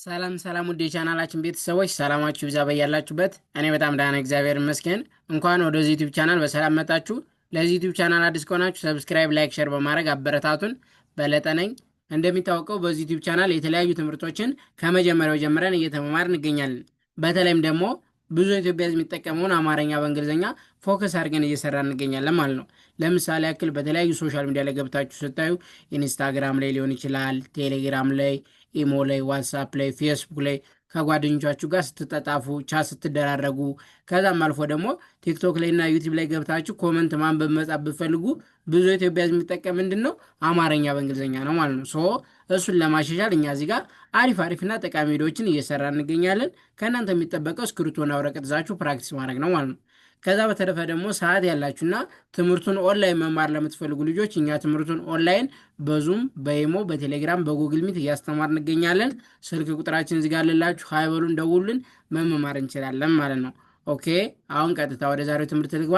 ሰላም ሰላም ውድ የቻናላችን ቤተሰቦች ሰላማችሁ ይብዛ በያላችሁበት። እኔ በጣም ደህና እግዚአብሔር ይመስገን። እንኳን ወደዚህ ዩቲዩብ ቻናል በሰላም መጣችሁ። ለዚህ ዩቲዩብ ቻናል አዲስ ከሆናችሁ ሰብስክራይብ፣ ላይክ፣ ሼር በማድረግ አበረታቱን። በለጠ ነኝ። እንደሚታወቀው በዚህ ዩቲዩብ ቻናል የተለያዩ ትምህርቶችን ከመጀመሪያው ጀምረን እየተማማር እንገኛለን። በተለይም ደግሞ ብዙ ኢትዮጵያ ሕዝብ የሚጠቀመውን አማርኛ በእንግሊዝኛ ፎከስ አድርገን እየሰራ እንገኛለን ማለት ነው። ለምሳሌ ያክል በተለያዩ ሶሻል ሚዲያ ላይ ገብታችሁ ስታዩ ኢንስታግራም ላይ ሊሆን ይችላል፣ ቴሌግራም ላይ፣ ኢሞ ላይ፣ ዋትሳፕ ላይ፣ ፌስቡክ ላይ ከጓደኞቻችሁ ጋር ስትጠጣፉ ቻት ስትደራረጉ ከዛም አልፎ ደግሞ ቲክቶክ ላይ እና ዩቲዩብ ላይ ገብታችሁ ኮመንት ማንበብ መጻፍ ብትፈልጉ ብዙ ኢትዮጵያ ሕዝብ የሚጠቀም ምንድን ነው አማርኛ በእንግሊዝኛ ነው ማለት ነው። እሱን ለማሻሻል እኛ እዚህ ጋር አሪፍ አሪፍና ጠቃሚ ቪዲዮዎችን እየሰራ እንገኛለን። ከእናንተ የሚጠበቀው እስክሪብቶና ወረቀት ይዛችሁ ፕራክቲስ ማድረግ ነው ማለት ነው። ከዛ በተረፈ ደግሞ ሰዓት ያላችሁና ትምህርቱን ኦንላይን መማር ለምትፈልጉ ልጆች እኛ ትምህርቱን ኦንላይን በዙም በኢሞ በቴሌግራም በጉግል ሚት እያስተማር እንገኛለን። ስልክ ቁጥራችን እዚህ ጋር ልላችሁ፣ ሀይ በሉን፣ ደውሉን፣ መማር እንችላለን ማለት ነው። ኦኬ፣ አሁን ቀጥታ ወደ ዛሬው ትምህርት ልግባ።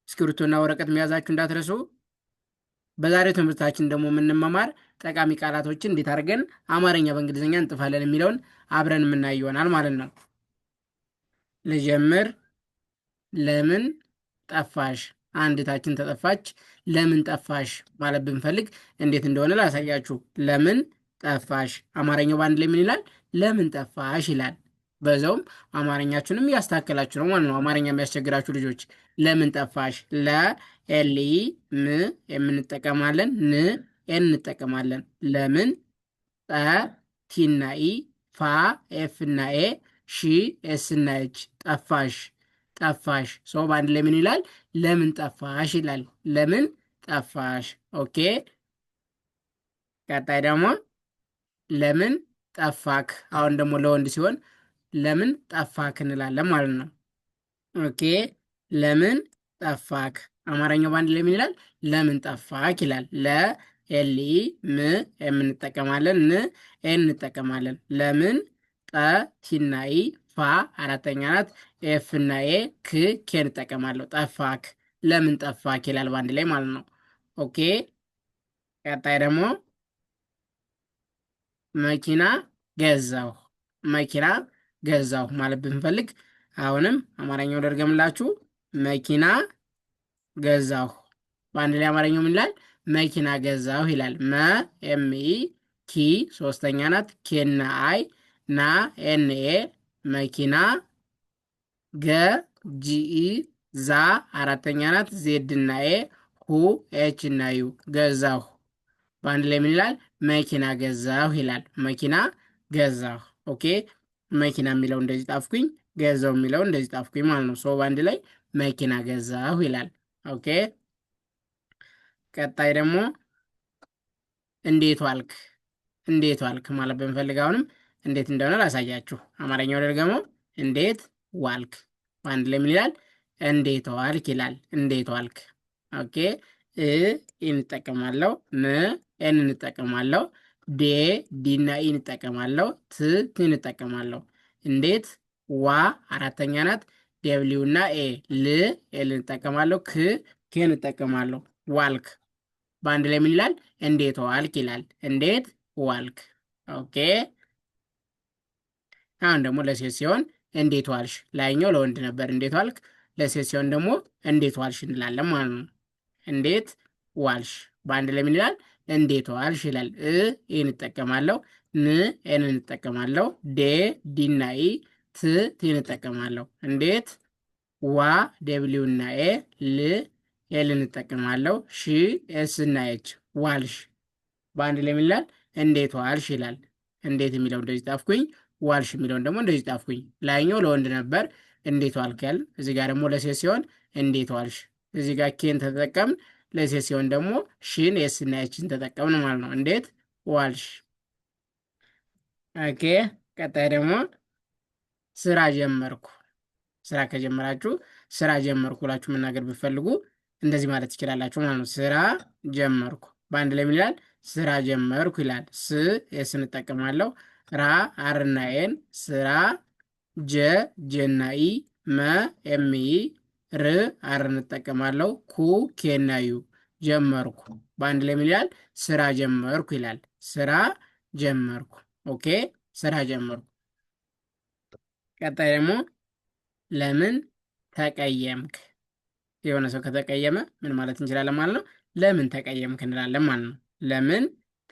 እስክሪብቶና ወረቀት መያዛችሁ እንዳትረሱ። በዛሬው ትምህርታችን ደግሞ የምንመማር ጠቃሚ ቃላቶችን እንዴት አድርገን አማርኛ በእንግሊዝኛ እንጥፋለን የሚለውን አብረን የምናይ ይሆናል ማለት ነው። ልጀምር። ለምን ጠፋሽ? አንዲታችን ተጠፋች። ለምን ጠፋሽ ማለት ብንፈልግ እንዴት እንደሆነ ላሳያችሁ። ለምን ጠፋሽ፣ አማርኛው በአንድ ላይ ምን ይላል? ለምን ጠፋሽ ይላል። በዛውም አማርኛችሁንም እያስተካከላችሁ ነው ማለት ነው። አማርኛ የሚያስቸግራችሁ ልጆች ለምን ጠፋሽ፣ ለኤል ም የምንጠቀማለን፣ ን ኤን እንጠቀማለን። ለምን ጠ ቲና ኢ ፋ ኤፍ እና ኤ ሺ ኤስ እና ኤች ጠፋሽ ጠፋሽ። ሰው በአንድ ላይ ምን ይላል? ለምን ጠፋሽ ይላል። ለምን ጠፋሽ። ኦኬ። ቀጣይ ደግሞ ለምን ጠፋክ። አሁን ደግሞ ለወንድ ሲሆን ለምን ጠፋክ እንላለን ማለት ነው። ኦኬ። ለምን ጠፋክ። አማርኛው በአንድ ላይ ምን ይላል? ለምን ጠፋክ ይላል። ለኤል ም የምንጠቀማለን፣ ን ኤን እንጠቀማለን። ለምን ጠ ቲና ኢ ፋ አራተኛ ናት፣ ኤፍ እና ኤ ክ ኬን እጠቀማለሁ። ጠፋክ፣ ለምን ጠፋክ ይላል በአንድ ላይ ማለት ነው። ኦኬ። ቀጣይ ደግሞ መኪና ገዛሁ። መኪና ገዛሁ ማለት ብንፈልግ አሁንም አማርኛው ደርገምላችሁ። መኪና ገዛሁ በአንድ ላይ አማርኛው ምን ይላል? መኪና ገዛሁ ይላል። መ ኤም ኢ ኪ ሶስተኛ ናት፣ ኬና አይ ና ኤን ኤ መኪና ገ ጂኢ ዛ አራተኛ ናት፣ ዜድ እና ኤ ሁ ኤች እና ዩ ገዛሁ በአንድ ላይ ምን ይላል? መኪና ገዛሁ ይላል። መኪና ገዛሁ። ኦኬ። መኪና የሚለው እንደዚህ ጣፍኩኝ፣ ገዛው የሚለው እንደዚህ ጣፍኩኝ ማለት ነው። ሰው በአንድ ላይ መኪና ገዛሁ ይላል። ኦኬ። ቀጣይ ደግሞ እንዴት ዋልክ። እንዴት ዋልክ ማለት በምፈልግ አሁንም እንዴት እንደሆነ ላሳያችሁ። አማርኛው ደግሞ እንዴት ዋልክ በአንድ ላይ ምን ይላል? እንዴት ዋልክ ይላል። እንዴት ዋልክ። ኦኬ። እ እንጠቀማለሁ፣ ን ኤን እንጠቀማለሁ፣ ዴ ዲና ኢ እንጠቀማለሁ፣ ት ት እንጠቀማለሁ። እንዴት ዋ አራተኛ ናት፣ ደብሊው እና ኤ ል ኤል እንጠቀማለሁ፣ ክ ኬ እንጠቀማለሁ። ዋልክ በአንድ ላይ ምን ይላል? እንዴት ዋልክ ይላል። እንዴት ዋልክ። ኦኬ። አሁን ደግሞ ለሴት ሲሆን እንዴት ዋልሽ። ላይኛው ለወንድ ነበር እንዴት ዋልክ። ለሴት ሲሆን ደግሞ እንዴት ዋልሽ እንላለን ማለት ነው። እንዴት ዋልሽ በአንድ ላይ ምን ይላል? እንዴት ዋልሽ ይላል። ይህን እንጠቀማለሁ፣ ን ኤን እንጠቀማለሁ፣ ዴ ዲና ኢ ት ት እንጠቀማለሁ። እንዴት ዋ ደብሊው እና ኤ ል ኤል እንጠቀማለሁ፣ ሺ ኤስ እና ኤች ዋልሽ በአንድ ላይ ምን ይላል? እንዴት ዋልሽ ይላል። እንዴት የሚለው እንደዚህ ጣፍኩኝ፣ ዋልሽ የሚለውን ደግሞ እንደዚህ ጣፍኩኝ። ላይኛው ለወንድ ነበር እንዴት ዋልክ ያል። እዚህ ጋር ደግሞ ለሴት ሲሆን እንዴት ዋልሽ። እዚህ ጋር ኬን ተጠቀምን። ለሴት ሲሆን ደግሞ ሺን ኤስ እና ኤችን ተጠቀምን ማለት ነው። እንዴት ዋልሽ። ኦኬ። ቀጣይ ደግሞ ስራ ጀመርኩ። ስራ ከጀመራችሁ ስራ ጀመርኩ ብላችሁ መናገር ብትፈልጉ እንደዚህ ማለት ትችላላችሁ ማለት ነው። ስራ ጀመርኩ በአንድ ላይ ምን ይላል? ስራ ጀመርኩ ይላል። ስ ኤስ እንጠቀማለሁ፣ ራ አር እና ኤን ስራ፣ ጀ ጄና ኢ፣ መ ኤም ኢ፣ ር አር እንጠቀማለሁ፣ ኩ ኬና ዩ ጀመርኩ በአንድ ላይ ምን ይላል? ስራ ጀመርኩ ይላል። ስራ ጀመርኩ። ኦኬ። ስራ ጀመርኩ። ቀጣይ ደግሞ ለምን ተቀየምክ? የሆነ ሰው ከተቀየመ ምን ማለት እንችላለን ማለት ነው? ለምን ተቀየምክ እንላለን ማለት ነው። ለምን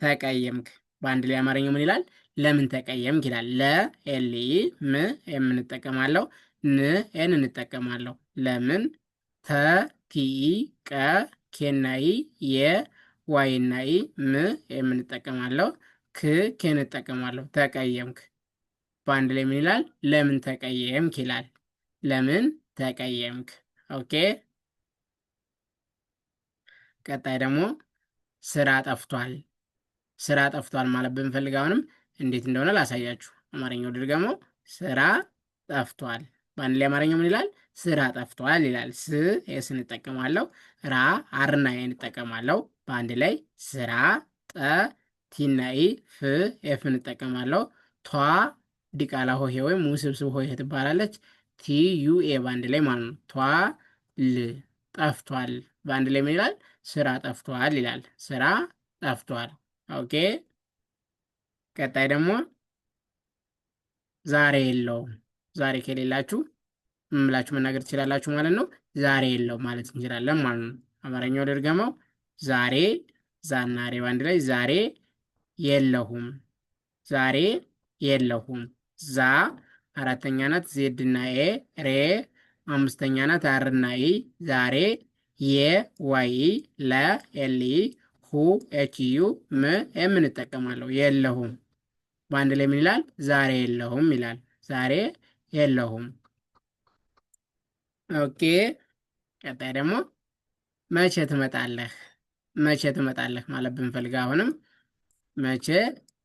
ተቀየምክ። በአንድ ላይ አማርኛው ምን ይላል? ለምን ተቀየምክ ይላል። ለ ኤል ም የምንጠቀማለው ን ኤን እንጠቀማለሁ። ለምን ተ ቲ ቀ ኬናይ የ ዋይናይ ም የምንጠቀማለው ክ ኬን እጠቀማለሁ። ተቀየምክ በአንድ ላይ ምን ይላል? ለምን ተቀየምክ ይላል። ለምን ተቀየምክ። ኦኬ። ቀጣይ ደግሞ ስራ ጠፍቷል። ስራ ጠፍቷል ማለት ብንፈልግ አሁንም እንዴት እንደሆነ ላሳያችሁ። አማርኛው ድርገመው ስራ ጠፍቷል። በአንድ ላይ አማርኛው ምን ይላል? ስራ ጠፍቷል ይላል። ስ ኤስ እንጠቀማለሁ። ራ አርና እንጠቀማለሁ። በአንድ ላይ ስራ ጠ ቲናኢ ፍ ኤፍ እንጠቀማለሁ። ቷ ዲቃላ ሆሄ ወይም ውስብስብ ሆሄ ትባላለች። ቲ ዩ ኤ በአንድ ላይ ማለት ነው። ቷ ል ጠፍቷል። በአንድ ላይ ምን ይላል? ስራ ጠፍቷል ይላል። ስራ ጠፍቷል። ኦኬ። ቀጣይ ደግሞ ዛሬ የለውም። ዛሬ ከሌላችሁ ምን ብላችሁ መናገር ትችላላችሁ ማለት ነው። ዛሬ የለውም ማለት እንችላለን ማለት ነው። አማርኛው ድርገመው ዛሬ ዛናሬ በአንድ ላይ ዛሬ የለሁም። ዛሬ የለሁም። ዛ አራተኛ ናት ዜድና ኤ ሬ አምስተኛ ናት አርና ኢ ዛሬ የ ዋይ ለ ኤል ሁ ኤች ዩ ም ኤም እንጠቀማለሁ። የለሁም በአንድ ላይ ምን ይላል? ዛሬ የለሁም ይላል። ዛሬ የለሁም። ኦኬ። ቀጣይ ደግሞ መቼ ትመጣለህ? መቼ ትመጣለህ ማለት ብንፈልግ አሁንም መቼ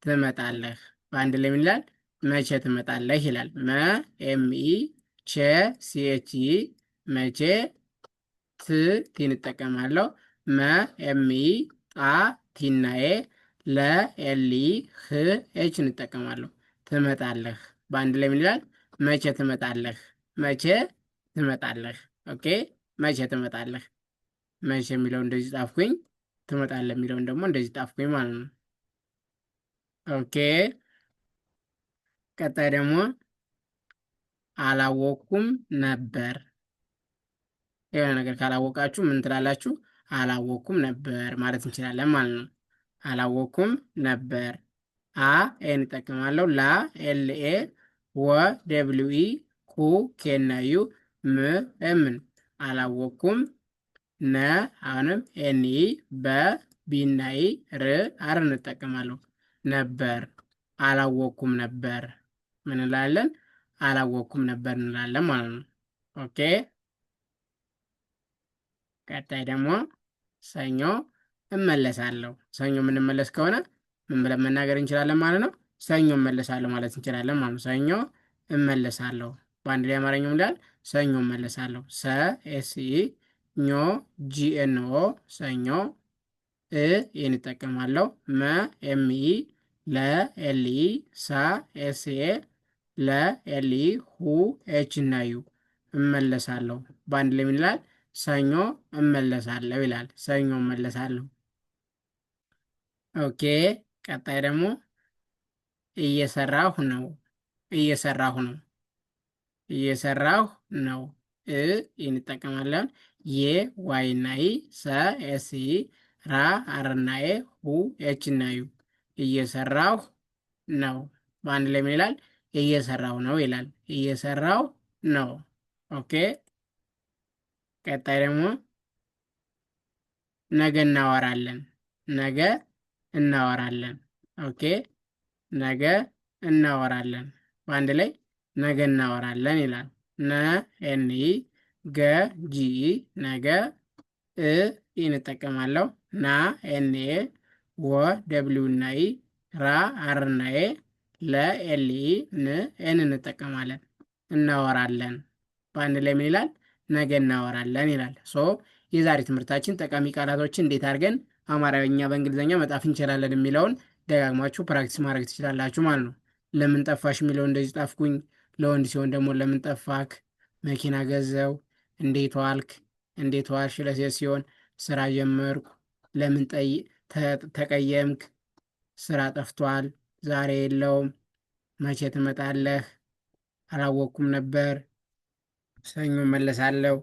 ትመጣለህ በአንድ ላይ ምን ይላል? መቼ ትመጣለህ ይላል። መ ኤም ኢ ቼ ሲ ኤች ኢ መቼ ት ቲን እጠቀማለሁ። መ ኤም ኢ ጣ ቲናዬ ለ ኤል ህ ኤች እንጠቀማለሁ። ትመጣለህ በአንድ ላይ ምን ይላል? መቼ ትመጣለህ? መቼ ትመጣለህ። ኦኬ። መቼ ትመጣለህ። መቼ የሚለው እንደዚህ ጣፍኩኝ። ትመጣለህ የሚለውን ደግሞ እንደዚህ ጣፍኩኝ ማለት ነው። ኦኬ። ቀጣይ ደግሞ አላወቅኩም ነበር። የሆነ ነገር ካላወቃችሁ ምን ትላላችሁ? አላወቅኩም ነበር ማለት እንችላለን ማለት ነው። አላወቅኩም ነበር። አ ኤን እጠቀማለሁ። ላ ኤል ኤ ወ ደብሊው ኢ ኩ ኬና ዩ ም ኤምን አላወቅኩም ነ አሁንም ኤን ኢ በ ቢና ኢ ር አር እንጠቀማለሁ። ነበር አላወቅኩም ነበር ምን እንላለን? አላወቅኩም ነበር እንላለን ማለት ነው። ኦኬ። ቀጣይ ደግሞ ሰኞ እመለሳለሁ። ሰኞ የምንመለስ ከሆነ ምን ብለን መናገር እንችላለን ማለት ነው? ሰኞ እመለሳለሁ ማለት እንችላለን ማለት ነው። ሰኞ እመለሳለሁ በአንድ ላይ አማርኛው እንዳል ሰኞ እመለሳለሁ። ሰ ኤስ ኢ ኞ ጂ ኤን ኦ ሰኞ እ ይህን እጠቀማለሁ። መ ኤም ኢ ለ ኤል ኢ ሳ ኤስ ኤ ለ ኤል ኢ ሁ ኤች እና ዩ እመለሳለሁ በአንድ ላይ ምን ይላል? ሰኞ እመለሳለሁ ይላል። ሰኞ እመለሳለሁ። ኦኬ። ቀጣይ ደግሞ እየሰራሁ ነው። እየሰራሁ ነው። እየሰራሁ ነው እ እንጠቀማለን። የ ዋይ እና ኢ ሰ ኤስ ኢ ራ አር እና ኤ ሁ ኤች እና ዩ እየሰራሁ ነው በአንድ ላይ ምን ይላል? እየሰራሁ ነው ይላል። እየሰራሁ ነው። ኦኬ። ቀጣይ ደግሞ ነገ እናወራለን። ነገ እናወራለን። ኦኬ። ነገ እናወራለን በአንድ ላይ ነገ እናወራለን ይላል። ነ ኤን ኢ ገ ጂ ኢ ነገ እ ኢን እጠቀማለሁ። ና ኤን ኤ ወ ደብሊው እና ኢ ራ አር እና ኤ ለ ኤል ኢ ን ኤን እንጠቀማለን። እናወራለን በአንድ ላይ ምን ይላል? ነገ እናወራለን ይላል። ሶ የዛሬ ትምህርታችን ጠቃሚ ቃላቶችን እንዴት አድርገን አማርኛ በእንግሊዝኛ መጻፍ እንችላለን የሚለውን ደጋግማችሁ ፕራክቲስ ማድረግ ትችላላችሁ ማለት ነው። ለምን ጠፋሽ የሚለውን እንደዚህ ጣፍኩኝ። ለወንድ ሲሆን ደግሞ ለምን ጠፋክ፣ መኪና ገዘው፣ እንዴት ዋልክ፣ እንዴት ዋልሽ። ለሴት ሲሆን ስራ ጀመርኩ፣ ለምን ተቀየምክ፣ ስራ ጠፍቷል፣ ዛሬ የለውም፣ መቼ ትመጣለህ? አላወቅኩም ነበር። ሰኞ መለሳለሁ።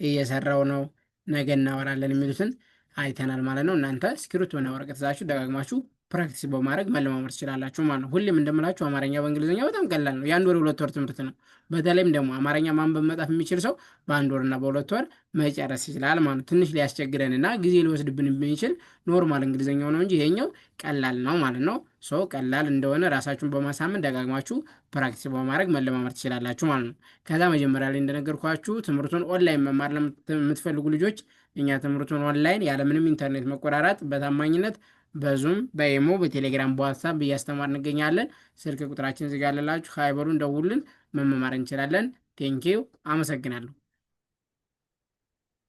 እየሰራው ነው። ነገ እናወራለን የሚሉትን አይተናል ማለት ነው። እናንተ እስክሪብቶና ወረቀት ይዛችሁ ደጋግማችሁ ፕራክቲስ በማድረግ መለማመድ ትችላላችሁ ማለት ነው። ሁሌም እንደምላችሁ አማርኛ በእንግሊዝኛ በጣም ቀላል ነው። የአንድ ወር የሁለት ወር ትምህርት ነው። በተለይም ደግሞ አማርኛ ማንበብ መጻፍ የሚችል ሰው በአንድ ወርና በሁለት ወር መጨረስ ይችላል ማለት ነው። ትንሽ ሊያስቸግረንና ጊዜ ሊወስድብን የሚችል ኖርማል እንግሊዝኛው ነው እንጂ ይሄኛው ቀላል ነው ማለት ነው። ሰው ቀላል እንደሆነ ራሳችሁን በማሳመን ደጋግማችሁ ፕራክቲስ በማድረግ መለማመድ ትችላላችሁ ማለት ነው። ከዛ መጀመሪያ ላይ እንደነገርኳችሁ ትምህርቱን ኦንላይን መማር ለምትፈልጉ ልጆች እኛ ትምህርቱን ኦንላይን ያለምንም ኢንተርኔት መቆራረጥ በታማኝነት በዙም በኢሞ በቴሌግራም በዋትሳፕ እያስተማር እንገኛለን። ስልክ ቁጥራችን እዚህ ጋር አለላችሁ። ሀይበሩን ደውልን፣ መማማር እንችላለን። ቴንኪው፣ አመሰግናለሁ።